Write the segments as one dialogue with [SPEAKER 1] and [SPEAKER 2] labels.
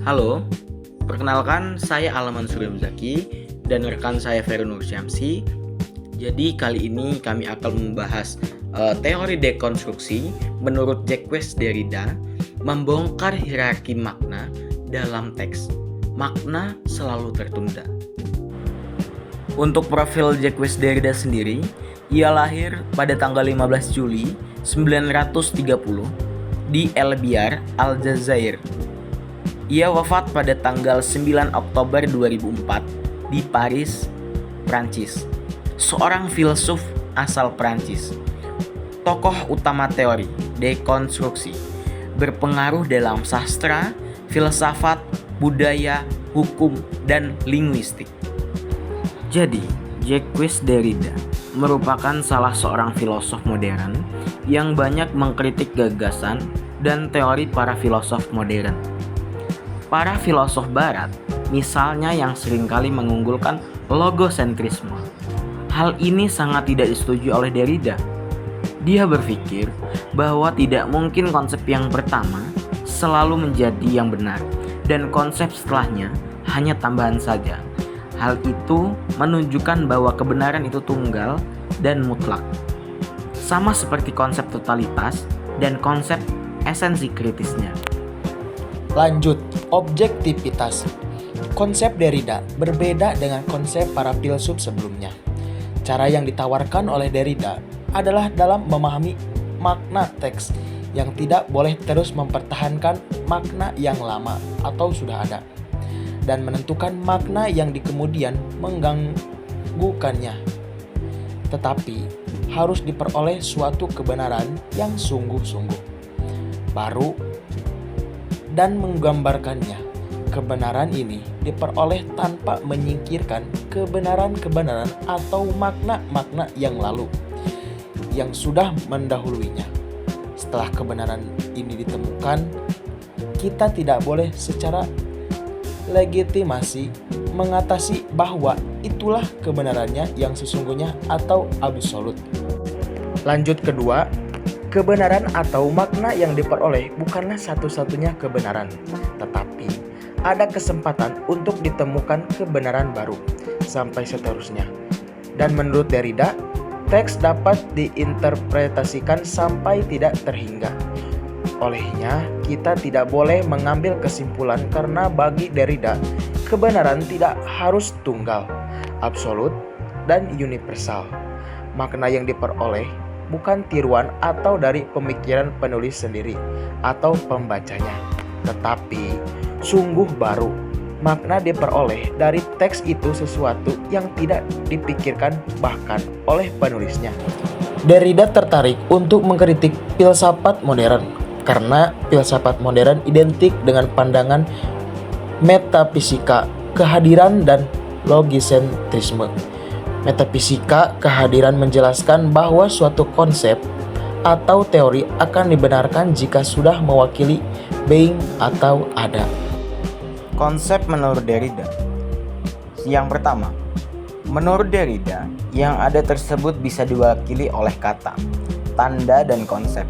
[SPEAKER 1] Halo, perkenalkan saya Alaman Suryamzaki dan rekan saya Ferry Nur Syamsi. Jadi kali ini kami akan membahas teori dekonstruksi menurut Jacques Derrida, membongkar hierarki makna dalam teks. Makna selalu tertunda. Untuk profil Jacques Derrida sendiri, ia lahir pada tanggal 15 Juli 1930 di El Biar, Aljazair. Ia wafat pada tanggal 9 Oktober 2004 di Paris, Prancis. Seorang filsuf asal Prancis. Tokoh utama teori dekonstruksi, berpengaruh dalam sastra, filsafat, budaya, hukum, dan linguistik. Jadi, Jacques Derrida merupakan salah seorang filosof modern yang banyak mengkritik gagasan dan teori para filosof modern. Para filosof barat, misalnya yang seringkali mengunggulkan logosentrisme. Hal ini sangat tidak disetujui oleh Derrida. Dia berpikir bahwa tidak mungkin konsep yang pertama selalu menjadi yang benar dan konsep setelahnya hanya tambahan saja. Hal itu menunjukkan bahwa kebenaran itu tunggal dan mutlak. Sama seperti konsep totalitas dan konsep esensi kritisnya.
[SPEAKER 2] Lanjut, objektivitas. Konsep Derrida berbeda dengan konsep para filsuf sebelumnya. Cara yang ditawarkan oleh Derrida adalah dalam memahami makna teks yang tidak boleh terus mempertahankan makna yang lama atau sudah ada, dan menentukan makna yang di kemudian mengganggukannya. Tetapi harus diperoleh suatu kebenaran yang sungguh-sungguh baru dan menggambarkannya. Kebenaran ini diperoleh tanpa menyingkirkan kebenaran-kebenaran atau makna-makna yang lalu yang sudah mendahuluinya. Setelah kebenaran ini ditemukan, kita tidak boleh secara legitimasi mengatasi bahwa itulah kebenarannya yang sesungguhnya atau absolut. Lanjut kedua, kebenaran atau makna yang diperoleh bukanlah satu-satunya kebenaran, tetapi ada kesempatan untuk ditemukan kebenaran baru, sampai seterusnya. Dan menurut Derrida, teks dapat diinterpretasikan sampai tidak terhingga. Olehnya, kita tidak boleh mengambil kesimpulan karena bagi Derrida, kebenaran tidak harus tunggal, absolut, dan universal. Makna yang diperoleh bukan tiruan atau dari pemikiran penulis sendiri atau pembacanya, tetapi sungguh baru. Makna diperoleh dari teks itu sesuatu yang tidak dipikirkan bahkan oleh penulisnya. Derrida tertarik untuk mengkritik filsafat modern karena filsafat modern identik dengan pandangan metafisika, kehadiran, dan logisentrisme. Metafisika kehadiran menjelaskan bahwa suatu konsep atau teori akan dibenarkan jika sudah mewakili being atau ada.
[SPEAKER 1] Konsep menurut Derrida. Yang pertama, menurut Derrida, yang ada tersebut bisa diwakili oleh kata, tanda, dan konsep.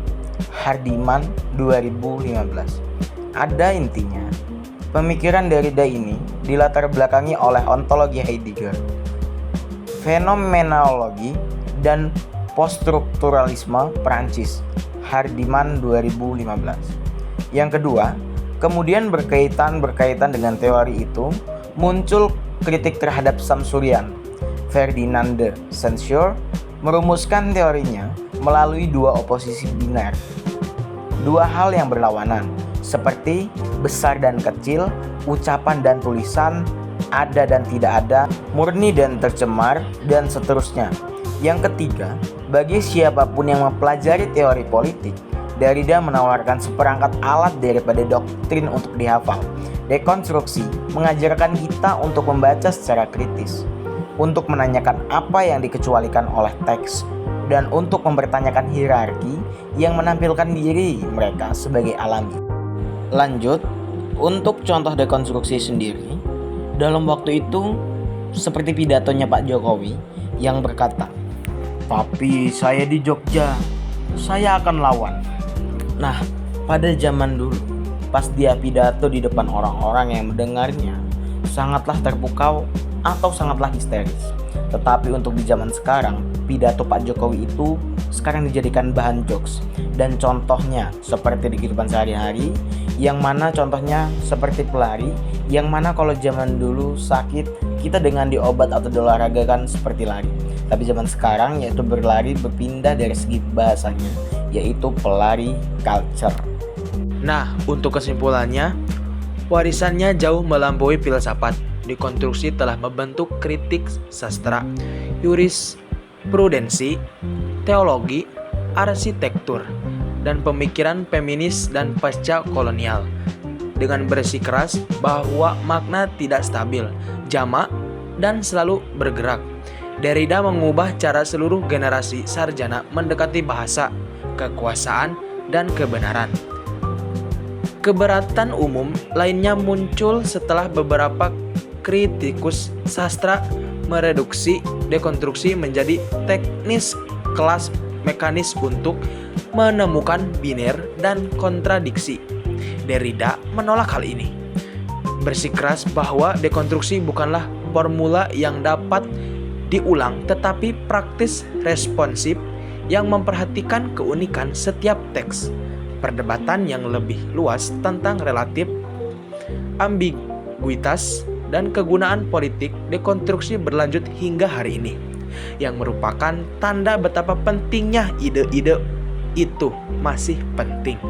[SPEAKER 1] Hardiman 2015. Ada intinya, pemikiran Derrida ini dilatar belakangi oleh ontologi Heidegger, fenomenologi, dan poststrukturalisme Prancis. Hardiman 2015. Yang kedua, kemudian berkaitan dengan teori itu muncul kritik terhadap Samsurian. Ferdinand de Saussure merumuskan teorinya melalui dua oposisi biner, dua hal yang berlawanan, seperti besar dan kecil, ucapan dan tulisan, ada dan tidak ada, murni dan tercemar, dan seterusnya. Yang ketiga, bagi siapapun yang mempelajari teori politik, Derrida menawarkan seperangkat alat daripada doktrin untuk dihafal. Dekonstruksi mengajarkan kita untuk membaca secara kritis, untuk menanyakan apa yang dikecualikan oleh teks, dan untuk mempertanyakan hierarki yang menampilkan diri mereka sebagai alami. Lanjut, untuk contoh dekonstruksi sendiri, dalam waktu itu seperti pidatonya Pak Jokowi yang berkata, "Tapi saya di Jogja, saya akan lawan." Nah, pada zaman dulu, pas dia pidato di depan orang-orang yang mendengarnya sangatlah terpukau atau sangatlah histeris. Tetapi untuk di zaman sekarang, pidato Pak Jokowi itu sekarang dijadikan bahan jokes. Dan contohnya seperti di kehidupan sehari-hari, yang mana contohnya seperti pelari, yang mana kalau zaman dulu sakit, kita dengan diobat atau diolahragakan seperti lari. Tapi zaman sekarang yaitu berlari berpindah dari segi bahasanya, yaitu pelari culture.
[SPEAKER 2] Nah, untuk kesimpulannya, warisannya jauh melampaui filsafat. Dekonstruksi telah membentuk kritik sastra, jurisprudensi, teologi, arsitektur, dan pemikiran feminis dan pasca kolonial. Dengan bersikeras bahwa makna tidak stabil, jamak, dan selalu bergerak. Derrida mengubah cara seluruh generasi sarjana mendekati bahasa, kekuasaan, dan kebenaran. Keberatan umum lainnya muncul setelah beberapa kritikus sastra mereduksi dekonstruksi menjadi teknis kelas mekanis untuk menemukan biner dan kontradiksi. Derrida menolak hal ini, bersikeras bahwa dekonstruksi bukanlah formula yang dapat diulang tetapi praktis responsif yang memperhatikan keunikan setiap teks. Perdebatan yang lebih luas tentang relatif, ambiguitas, dan kegunaan politik dekonstruksi berlanjut hingga hari ini, yang merupakan tanda betapa pentingnya ide-ide itu masih penting.